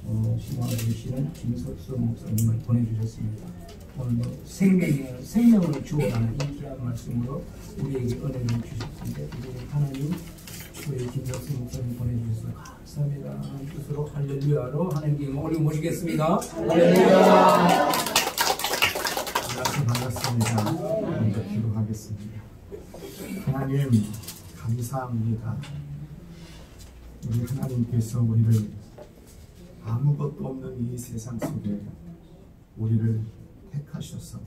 신앙을 주시는 김석수 목사님을 보내주셨습니다. 오늘 생명을 주어가는 이 귀한 말씀으로 우리에게 은혜를 주셨는데 우리 하나님 우리 김석수 목사님 보내주셔서 감사합니다. 하나님 뜻으로 할렐루야로 하나님께 영광을 모시겠습니다. 할렐루야. 반갑습니다. 먼저 기도하겠습니다. 하나님 감사합니다. 우리 하나님께서 우리를 아무것도 없는 이 세상 속에 우리를 택하셔서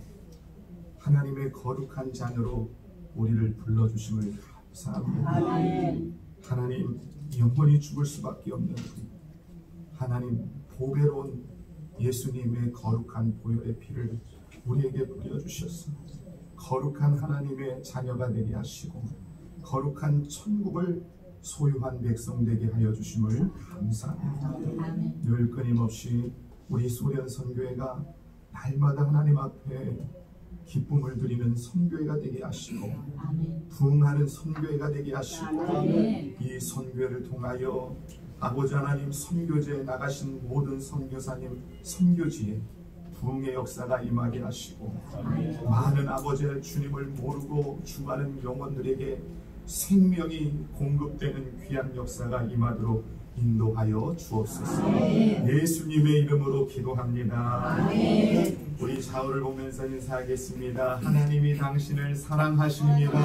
하나님의 거룩한 자녀로 우리를 불러주심을 감사합니다. 하나님 영원히 죽을 수밖에 없는 하나님 보배로운 예수님의 거룩한 보혈의 피를 우리에게 뿌려주셨어 거룩한 하나님의 자녀가 되게 하시고 거룩한 천국을 소유한 백성 되게 하여 주심을 감사합니다. 늘 끊임없이 우리 소련 선교회가 날마다 하나님 앞에 기쁨을 드리는 선교회가 되게 하시고 부흥하는 선교회가 되게 하시고 이 선교회를 통하여 아버지 하나님 선교지에 나가신 모든 선교사님 선교지에 부흥의 역사가 임하게 하시고 많은 아버지의 주님을 모르고 죽어가는 영혼들에게 생명이 공급되는 귀한 역사가 임하도록 인도하여 주옵소서. 예수님의 이름으로 기도합니다. 우리 좌우를 보면서 인사하겠습니다. 하나님이 당신을 사랑하십니다.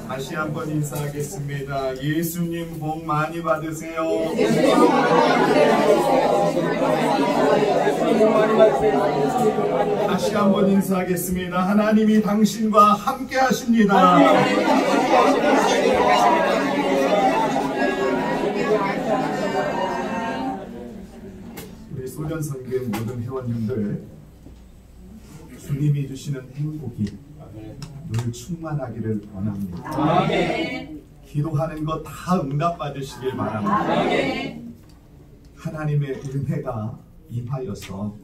다시 한번 인사하겠습니다. 예수님 복 많이 받으세요. 다시 한번 인사하겠습니다. 하나님이 당신과 함께 하십니다. 우리 소련선교의 모든 회원님들 주님이 주시는 행복이 늘 충만하기를 원합니다. 아멘. 기도하는 거 다 응답받으시길 바랍니다. 아멘. 하나님의 은혜가 임하여서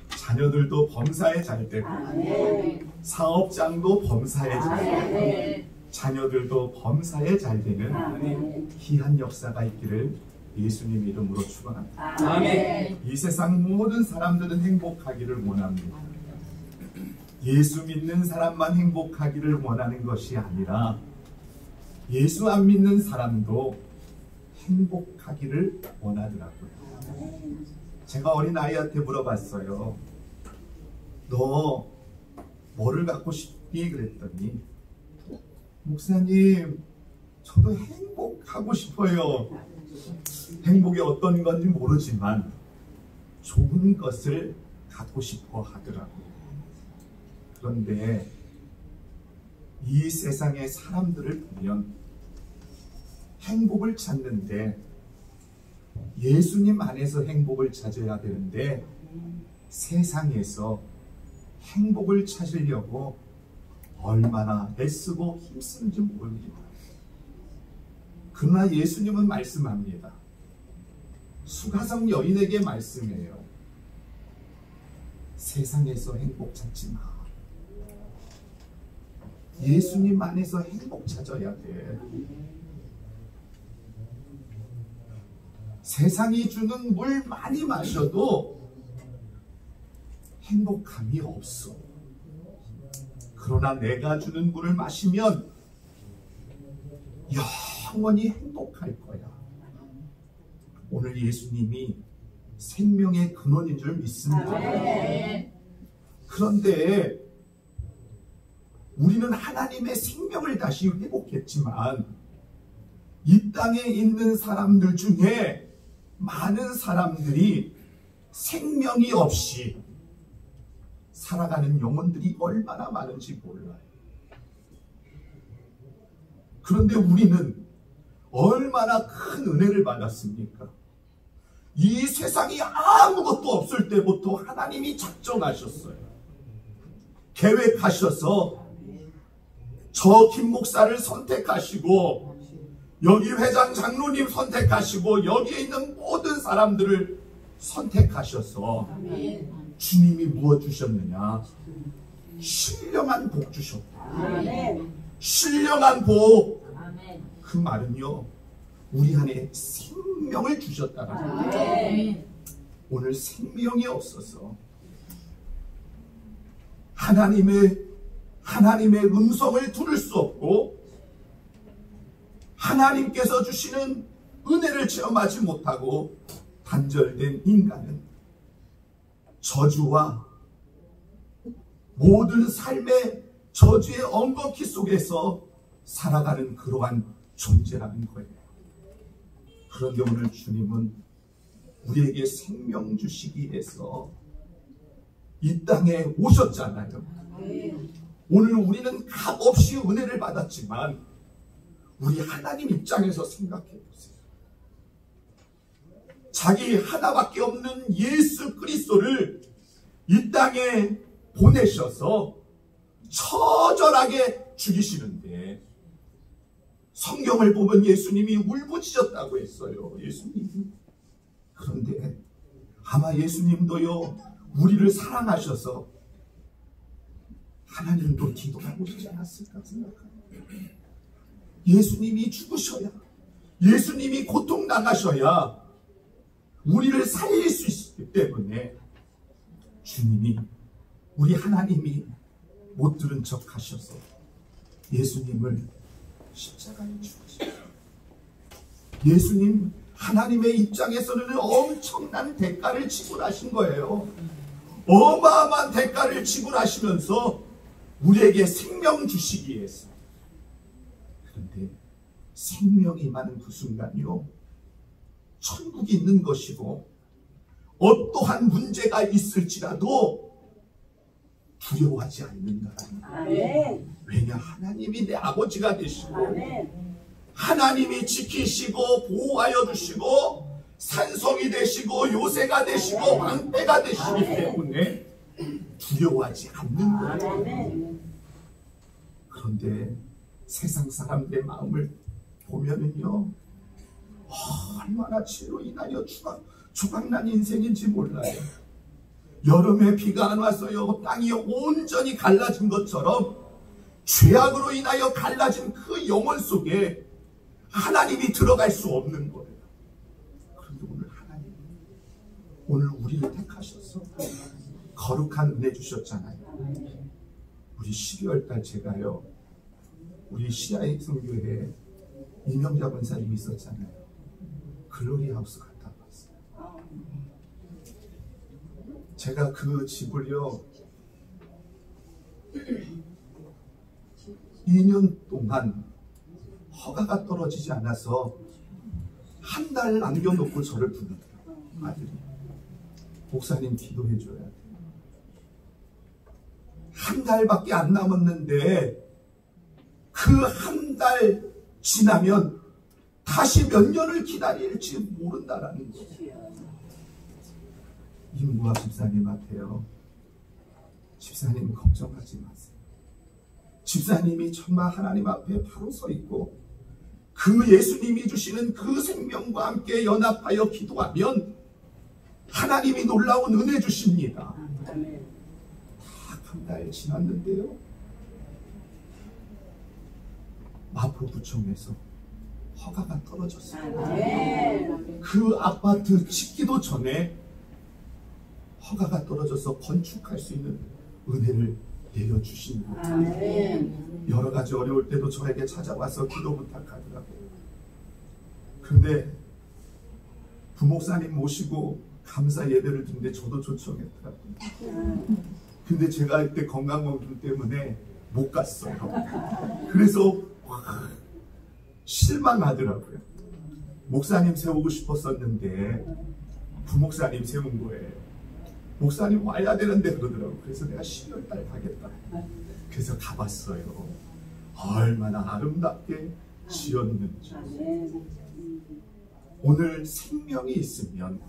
자녀들도 범사에 잘 되고 아멘. 사업장도 범사에 잘 되고 자녀들도 범사에 잘 되는 아멘. 귀한 역사가 있기를 예수님 이름으로 축원합니다. 아멘. 이 세상 모든 사람들은 행복하기를 원합니다. 예수 믿는 사람만 행복하기를 원하는 것이 아니라 예수 안 믿는 사람도 행복하기를 원하더라고요. 제가 어린아이한테 물어봤어요. 너 뭐를 갖고 싶니? 그랬더니 목사님 저도 행복하고 싶어요. 행복이 어떤 건지 모르지만 좋은 것을 갖고 싶어 하더라고요. 그런데 이 세상의 사람들을 보면 행복을 찾는데 예수님 안에서 행복을 찾아야 되는데 세상에서 행복을 찾으려고 얼마나 애쓰고 힘쓰는지 모릅니다. 그러나 예수님은 말씀합니다. 수가성 여인에게 말씀해요. 세상에서 행복 찾지 마. 예수님 안에서 행복 찾아야 돼. 세상이 주는 물 많이 마셔도 행복함이 없어. 그러나 내가 주는 물을 마시면 영원히 행복할 거야. 오늘 예수님이 생명의 근원인 줄 믿습니다. 그런데 우리는 하나님의 생명을 다시 회복했지만 이 땅에 있는 사람들 중에 많은 사람들이 생명이 없이 살아가는 영혼들이 얼마나 많은지 몰라요. 그런데 우리는 얼마나 큰 은혜를 받았습니까? 이 세상이 아무것도 없을 때부터 하나님이 작정하셨어요. 계획하셔서 저 김 목사를 선택하시고 여기 회장 장로님 선택하시고 여기에 있는 모든 사람들을 선택하셔서 주님이 무엇 주셨느냐? 신령한 복 주셨다. 신령한 복. 아멘. 그 말은요, 우리 안에 생명을 주셨다라는 거예요. 오늘 생명이 없어서 하나님의 음성을 들을 수 없고 하나님께서 주시는 은혜를 체험하지 못하고 단절된 인간은 저주와 모든 삶의 저주의 엉겅퀴 속에서 살아가는 그러한 존재라는 거예요. 그런데 오늘 주님은 우리에게 생명 주시기 위해서 이 땅에 오셨잖아요. 오늘 우리는 값없이 은혜를 받았지만 우리 하나님 입장에서 생각해 보세요. 자기 하나밖에 없는 예수 그리스도를 이 땅에 보내셔서 처절하게 죽이시는데 성경을 보면 예수님이 울부짖었다고 했어요. 예수님. 그런데 아마 예수님도요, 우리를 사랑하셔서 하나님도 기도하고 있지 않았을까 생각합니다. 예수님이 죽으셔야, 예수님이 고통당하셔야 우리를 살릴 수 있기 때문에 주님이, 우리 하나님이 못 들은 척 하셔서 예수님을 십자가에 죽으셨어요. 예수님, 하나님의 입장에서는 엄청난 대가를 지불하신 거예요. 어마어마한 대가를 지불하시면서 우리에게 생명 주시기 위해서. 그런데 생명이 많은 그 순간이요, 천국이 있는 것이고 어떠한 문제가 있을지라도 두려워하지 않는다라는 거예요. 왜냐, 하나님이 내 아버지가 되시고 하나님이 지키시고 보호하여 주시고 산성이 되시고 요새가 되시고 방패가 되시기 때문에 두려워하지 않는 거예요. 그런데 세상 사람들의 마음을 보면은요, 얼마나 죄로 인하여 조각난 인생인지 몰라요. 여름에 비가 안 왔어요. 땅이 온전히 갈라진 것처럼 죄악으로 인하여 갈라진 그 영혼 속에 하나님이 들어갈 수 없는 거예요. 그런데 오늘 하나님, 오늘 우리를 택하셔서 거룩한 은혜 주셨잖아요. 우리 12월달 제가요, 우리 시아의 성교회에 이명자 권사님이 있었잖아요. 글로리 하우스 갔다 왔어요. 제가 그 집을요, 2년 동안 허가가 떨어지지 않아서 한 달 남겨놓고 저를 부르더라고요. 아들이, 목사님 기도해 줘야 돼요. 한 달밖에 안 남았는데 그 한 달 지나면 다시 몇 년을 기다릴지 모른다라는 거예요. 이문구와 집사님한테요, 집사님 걱정하지 마세요. 집사님이 정말 하나님 앞에 바로 서 있고 그 예수님이 주시는 그 생명과 함께 연합하여 기도하면 하나님이 놀라운 은혜 주십니다. 딱 한 달 지났는데요, 마포구청에서 허가가 떨어졌어요. 그 아파트 짓기도 전에 허가가 떨어져서 건축할 수 있는 은혜를 내려주신 거예요. 여러 가지 어려울 때도 저에게 찾아와서 기도 부탁하더라고요. 그런데 부목사님 모시고 감사 예배를 드는데 저도 초청했더라고요. 근데 제가 그때 건강검진 때문에 못 갔어요. 그래서 실망하더라고요. 목사님 세우고 싶었었는데 부목사님 세운 거예요. 목사님 와야 되는데 그러더라고요. 그래서 내가 12월달 가겠다. 그래서 가봤어요. 얼마나 아름답게 지었는지. 오늘 생명이 있으면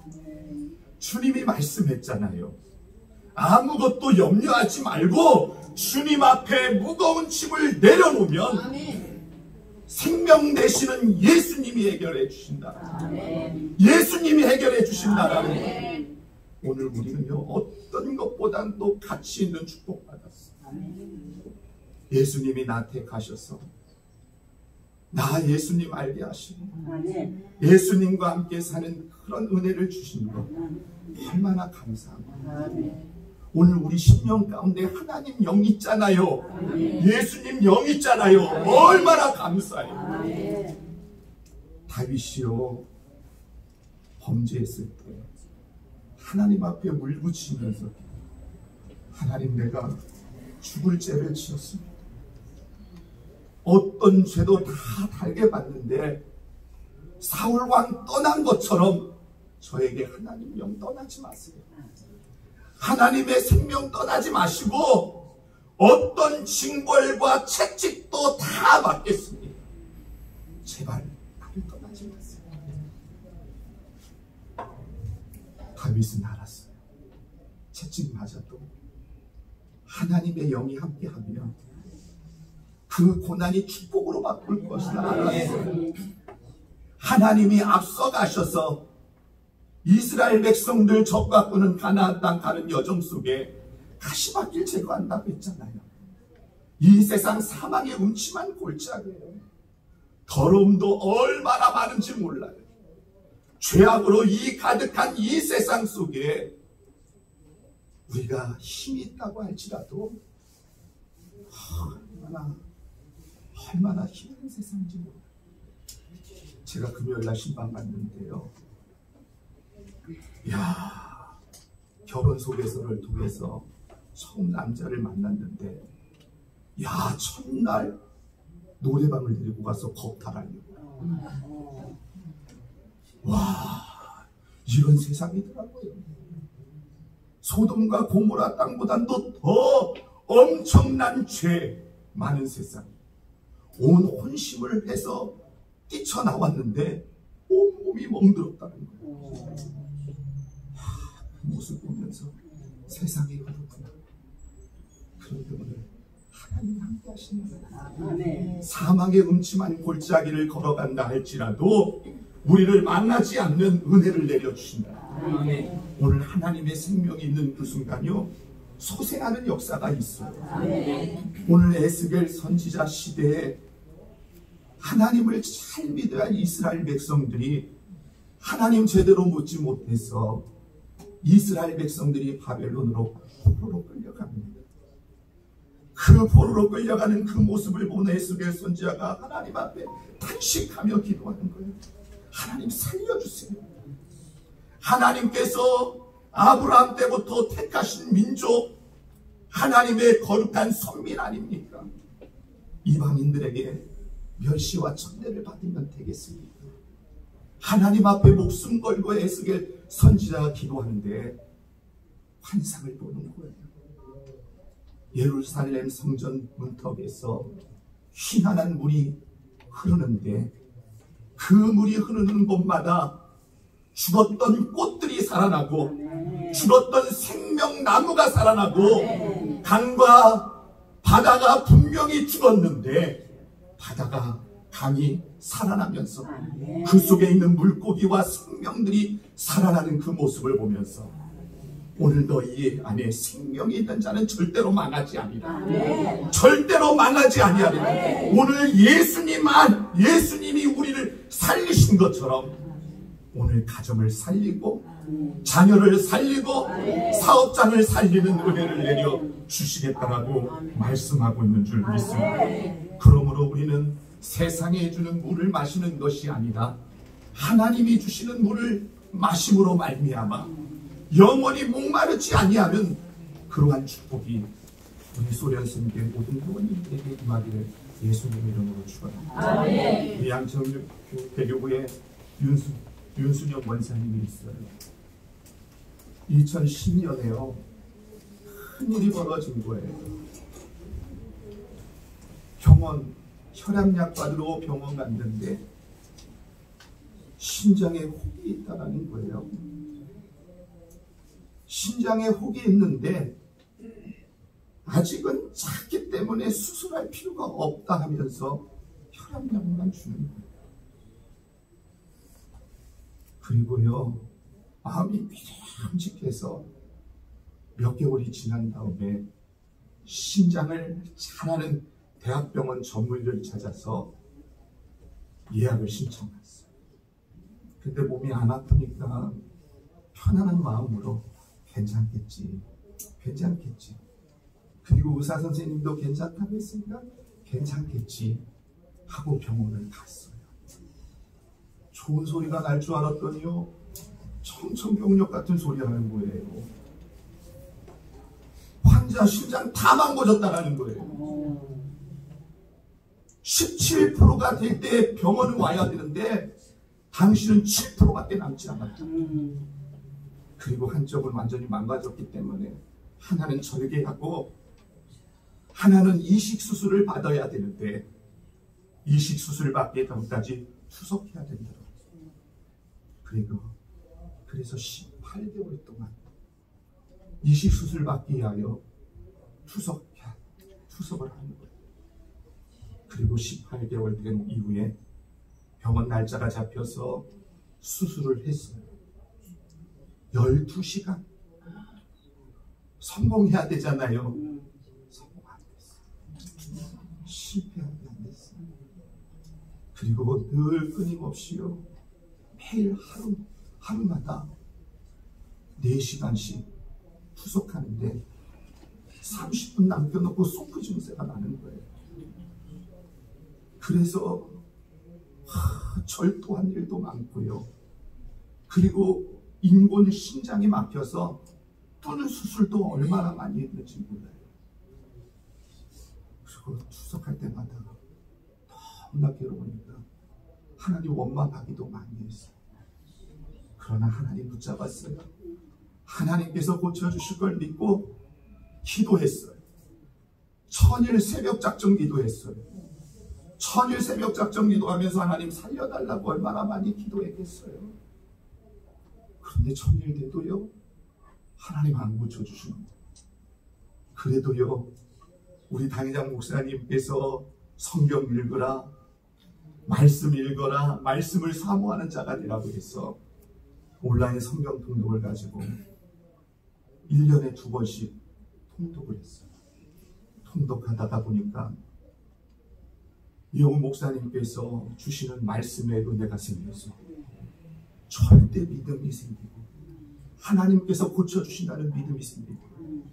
주님이 말씀했잖아요. 아무것도 염려하지 말고 주님 앞에 무거운 짐을 내려놓으면 생명 되시는 예수님이 해결해 주신다. 예수님이 해결해 주신다라는 거예요. 오늘 우리는요, 어떤 것보단 또 가치 있는 축복받았어요. 예수님이 나 택하셔서 나 예수님 알게 하시고 예수님과 함께 사는 그런 은혜를 주신 것 얼마나 감사합니다. 오늘 우리 심령 가운데 하나님 영 있잖아요. 예수님 영 있잖아요. 얼마나 감사해요. 다윗이요, 범죄했을 때 하나님 앞에 울부짖으면서 하나님, 내가 죽을 죄를 지었습니다. 어떤 죄도 다 달게 받는데 사울 왕 떠난 것처럼 저에게 하나님 영 떠나지 마세요. 하나님의 생명 떠나지 마시고 어떤 징벌과 채찍도 다 받겠습니다. 제발 나를 떠나지 마세요. 다윗은 알았어요. 채찍 맞아도 하나님의 영이 함께하면 그 고난이 축복으로 바꿀 것이다 알았어요. 하나님이 앞서가셔서 이스라엘 백성들 적과 끄는 가나안 땅 가는 여정 속에 가시밭길 제거한다고 했잖아요. 이 세상 사망의 음침한 골짜기예요. 더러움도 얼마나 많은지 몰라요. 죄악으로 이 가득한 이 세상 속에 우리가 힘이 있다고 할지라도 얼마나 힘든 세상인지 몰라요. 제가 금요일날 신방 갔는데요, 결혼 소개서를 통해서 처음 남자를 만났는데, 첫날 노래방을 데리고 가서 겁탈하려고. 이런 세상이더라고요. 소돔과 고모라 땅보다도 더 엄청난 죄 많은 세상. 온 혼심을 해서 뛰쳐나왔는데 온몸이 멍들었다는 거예요. 그 모습 보면서 세상이 그렇구나. 그런데 오늘 하나님이 함께 하시는 거예요. 사망의 음침한 골짜기를 걸어간다 할지라도 우리를 만나지 않는 은혜를 내려주신다. 오늘 하나님의 생명이 있는 그 순간요, 소생하는 역사가 있어요. 오늘 에스겔 선지자 시대에 하나님을 잘 믿어야 할 이스라엘 백성들이 하나님 제대로 묻지 못해서 이스라엘 백성들이 바벨론으로 포로로 끌려갑니다. 그 포로로 끌려가는 그 모습을 본 에스겔 선지자가 하나님 앞에 탄식하며 기도하는 거예요. 하나님 살려주세요. 하나님께서 아브라함 때부터 택하신 민족, 하나님의 거룩한 선민 아닙니까? 이방인들에게 멸시와 천대를 받으면 되겠습니까? 하나님 앞에 목숨 걸고 에스겔 선지자가 기도하는데 환상을 보는 거예요. 예루살렘 성전 문턱에서 희한한 물이 흐르는데 그 물이 흐르는 곳마다 죽었던 꽃들이 살아나고 죽었던 생명나무가 살아나고 강과 바다가 분명히 죽었는데 바다가 강이 살아나면서 그 속에 있는 물고기와 생명들이 살아나는 그 모습을 보면서 오늘 너희 안에 생명이 있는 자는 절대로 망하지 아니하리라. 절대로 망하지 아니하리라. 오늘 예수님이 우리를 살리신 것처럼 오늘 가정을 살리고 자녀를 살리고 사업장을 살리는 은혜를 내려 주시겠다라고 말씀하고 있는 줄 믿습니다. 그러므로 우리는 세상에 주는 물을 마시는 것이 아니라 하나님이 주시는 물을 마심으로 말미암아 영원히 목마르지 아니하는 그러한 축복이 우리 소련선교회 모든 회원님들에게 임하기를 예수님 이름으로 축원합니다. 우리 양천대교구에 윤순영 원사님이 있어요. 2010년에요. 큰일이 벌어진 거예요. 혈압약 받으러 병원 갔는데 신장에 혹이 있다는 거예요. 신장에 혹이 있는데 아직은 작기 때문에 수술할 필요가 없다 하면서 혈압약만 주는 거예요. 그리고요, 마음이 믿음직해서 몇 개월이 지난 다음에 신장을 잘하는 대학병원 전문의를 찾아서 예약을 신청했어요. 근데 몸이 안 아프니까 편안한 마음으로 괜찮겠지. 그리고 의사 선생님도 괜찮다고 했으니까 괜찮겠지 하고 병원을 갔어요. 좋은 소리가 날 줄 알았더니요, 청천벽력 같은 소리 하는 거예요. 환자 심장 다 망가졌다는 거예요. 17%가 될 때 병원에 와야 되는데 당신은 7%밖에 남지 않았다. 그리고 한쪽은 완전히 망가졌기 때문에 하나는 절개하고 하나는 이식수술을 받아야 되는데 이식수술을 받기 전까지 투석해야 된다고. 그래서 18개월 동안 이식수술 받기 위하여 투석을 하는 거예요. 그리고 18개월 된 이후에 병원 날짜가 잡혀서 수술을 했어요. 12시간 성공해야 되잖아요. 성공 안 됐어요. 실패하게 안 됐어요. 그리고 늘 끊임없이요, 매일 하루마다 4시간씩 투석하는데 30분 남겨놓고 소크 증세가 나는 거예요. 그래서 절도한 일도 많고요. 그리고 인공 신장이 막혀서 뚫는 수술도 얼마나 많이 했는지 몰라요. 그리고 투석할 때마다 너무나 괴로우니까 하나님 원망하기도 많이 했어요. 그러나 하나님 붙잡았어요. 하나님께서 고쳐주실 걸 믿고 기도했어요. 천일 새벽 작정 기도했어요. 천일 새벽 작정 기도하면서 하나님 살려달라고 얼마나 많이 기도했겠어요. 그런데 천일 돼도요, 하나님 안 고쳐주시는 거예요. 그래도요, 우리 당회장 목사님께서 성경 읽어라, 말씀 읽어라, 말씀을 사모하는 자가 되라고 해서 온라인 성경 통독을 가지고 1년에 2번씩 통독을 했어요. 통독하다가 보니까 이용우 목사님께서 주시는 말씀의 은혜가 생겨서 절대 믿음이 생기고 하나님께서 고쳐주신다는 믿음이 생기고,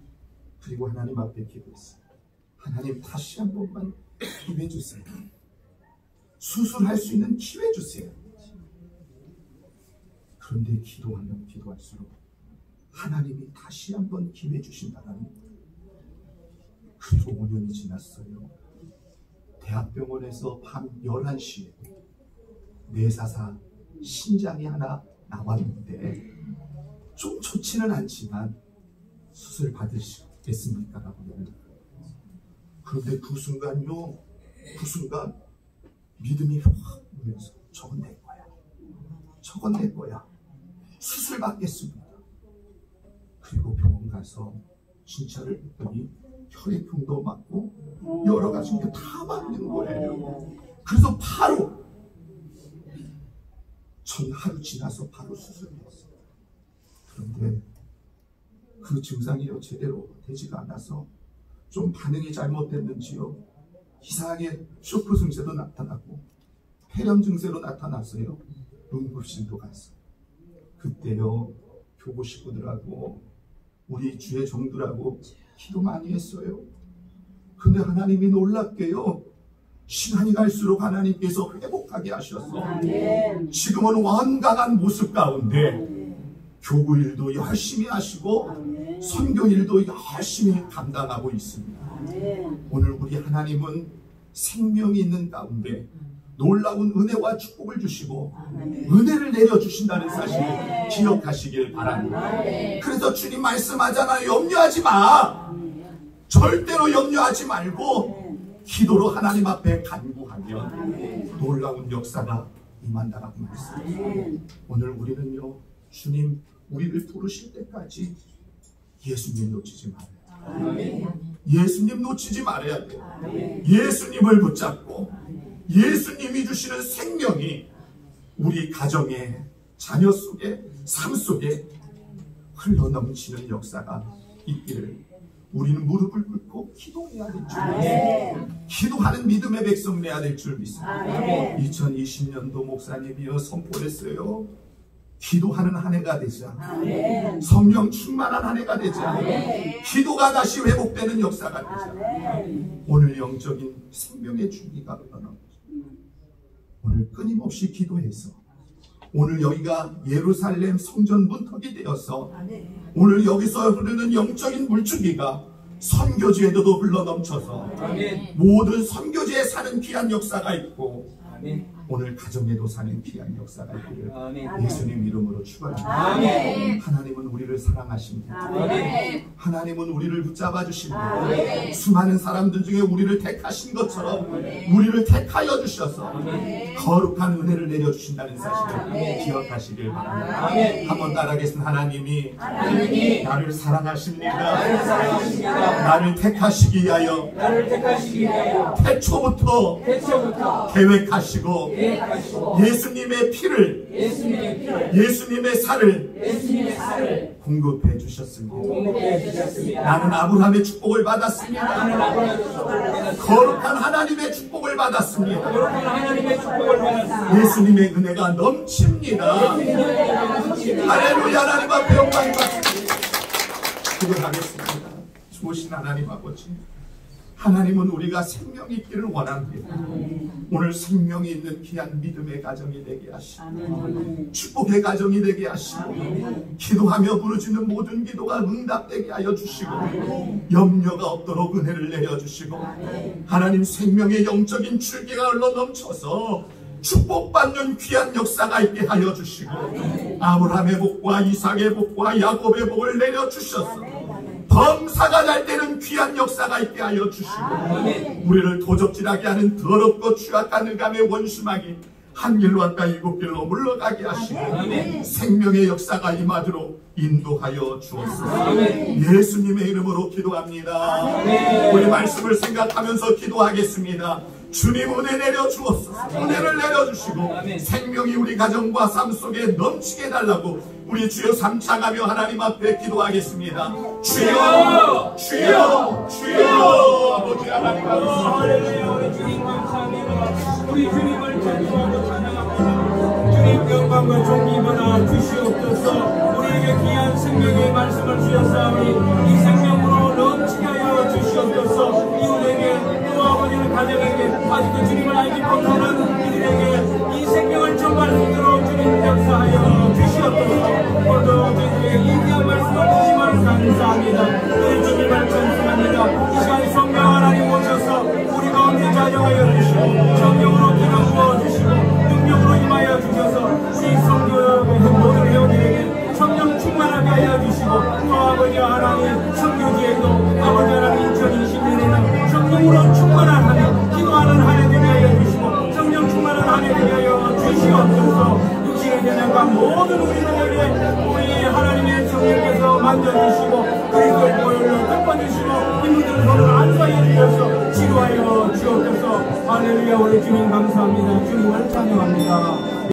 그리고 하나님 앞에 기도했어요. 하나님 다시 한 번만 기회 주세요. 수술할 수 있는 기회 주세요. 그런데 기도하면 기도할수록 하나님이 다시 한 번 기회 주신다는 거예요. 그리고 5년이 지났어요. 대학병원에서 밤 11시에 뇌사사 신장이 하나 나왔는데 좀 좋지는 않지만 수술 받으시겠습니까? 라고 합니다. 그런데 그 순간 믿음이 확 오면서 저건 내 거야. 수술 받겠습니다. 그리고 병원 가서 진찰을 했더니 혈액형도 맞고 여러 가지 게 다 맞는 거예요. 그래서 바로 전 하루 지나서 바로 수술을 했어요. 그런데 그 증상이 제대로 되지가 않아서 좀 반응이 잘못됐는지요, 이상하게 쇼크 증세도 나타나고 폐렴 증세로 나타났어요. 응급실도 갔어요. 그때요, 교구 식구들하고 우리 주의 종들하고 기도 많이 했어요. 근데 하나님이 놀랍게요, 시간이 갈수록 하나님께서 회복하게 하셔서 지금은 완강한 모습 가운데 교구 일도 열심히 하시고 선교 일도 열심히 감당하고 있습니다. 오늘 우리 하나님은 생명이 있는 가운데 놀라운 은혜와 축복을 주시고 은혜를 내려주신다는 사실을 기억하시길 바랍니다. 그래서 주님 말씀하잖아요. 염려하지 마. 절대로 염려하지 말고 기도로 하나님 앞에 간구하면 놀라운 역사가 임한다라고 말씀하셨습니다. 오늘 우리는요, 주님 우리를 부르실 때까지 예수님 놓치지 말아요. 예수님 놓치지 말아야 돼요. 예수님을 붙잡고 예수님이 주시는 생명이 우리 가정에, 자녀 속에, 삶 속에 흘러넘치는 역사가 있기를 우리는 무릎을 꿇고 기도해야 될 줄 믿습니다. 기도하는 믿음의 백성 내야 될 줄 믿습니다. 2020년도 목사님이여 선포했어요. 기도하는 한 해가 되자. 성령 충만한 한 해가 되자. 기도가 다시 회복되는 역사가 되자. 오늘 영적인 생명의 준비가 흘러나옵니다. 오늘 끊임없이 기도해서 오늘 여기가 예루살렘 성전 문턱이 되어서 오늘 여기서 흐르는 영적인 물줄기가 선교지에도 흘러넘쳐서 모든 선교지에 사는 귀한 역사가 있고 오늘 가정에도 사는 귀한 역사가 있기를 예수님 이름으로 축원합니다. 하나님은 우리를 사랑하십니다. 하나님은 우리를 붙잡아 주십니다. 수많은 사람들 중에 우리를 택하신 것처럼 우리를 택하여 주셔서 거룩한 은혜를 내려주신다는 사실을 기억하시길 바랍니다. 한번 따라하겠습니다. 하나님이 나를 사랑하십니다. 나를 택하시기 위하여 태초부터 계획하시고 예수님의 피를 예수님의 살을 공급해 주셨습니다. 나는 아브라함의 축복을 받았습니다. 거룩한 하나님의 축복을 받았습니다. 예수님의 은혜가 넘칩니다. 할렐루야. 하나님 앞에 영광이 받습니다. 기도하겠습니다. 좋으신 하나님 아버지, 하나님은 우리가 생명이 있기를 원합니다. 오늘 생명이 있는 귀한 믿음의 가정이 되게 하시고 축복의 가정이 되게 하시고 기도하며 부르짖는 모든 기도가 응답되게 하여 주시고 염려가 없도록 은혜를 내려주시고 하나님 생명의 영적인 줄기가 흘러넘쳐서 축복받는 귀한 역사가 있게 하여 주시고 아브라함의 복과 이삭의 복과 야곱의 복을 내려주셔서 범사가 잘 되는 귀한 역사가 있게 하여 주시고 우리를 도적질하게 하는 더럽고 취약한 흑암의 원수막이 한 길로 왔다 일곱 길로 물러가게 하시고 생명의 역사가 임하도록 인도하여 주옵소서. 예수님의 이름으로 기도합니다. 우리 말씀을 생각하면서 기도하겠습니다. 주님 은혜 내려 주옵소서. 은혜를 내려주시고 생명이 우리 가정과 삶 속에 넘치게 해달라고 우리 주여 삼창하며 하나님 앞에 기도하겠습니다. 주여 주여 주여. 아버지 하나님 감사합니다. 우리 주님 감사합니다. 우리 주님을 찬송하고 찬양합니다. 주님 영광과 존귀받아 주시옵소서. 우리에게 귀한 생명의 말씀을 주셨사오니 이 생명으로 넘치게 하여 주시옵소서. 이웃에게 또 아버지는 가정에게 아직도 주님을 알지 못하는 이들에게 이 생명을 전할 수 있도록 주님 역사하여 주시옵소서. 오늘도 저희에게 이 귀한 말씀을 주시면 감사합니다. 우리 주님을 찬송합니다. 이 시간 성령 하나님 오셔서 우리 가운데 자정하여 주시고 성령으로 기름 부어주시고 능력으로 임하여 주셔서 우리 성교의 모든 회원들에게 성령 충만하게 하여 주시고 또 아버지 하나님 성교지에도 아버지 하나님 2020년에는 성령으로 충만한 한 해 기도하는 한 해 되게 하여 주시고 성령 충만한 한 해 되게 하여 주시옵소서. 육신의 전쟁과 모든 우리들에게 우리 하나님의 성령께서 만져주시고 그리스도의 보혈로 덮어주시고 이분들 손을 안수하여 주셔서 치료하여 주옵소서. 할렐루야. 우리 주님 감사합니다. 주님을 찬양합니다.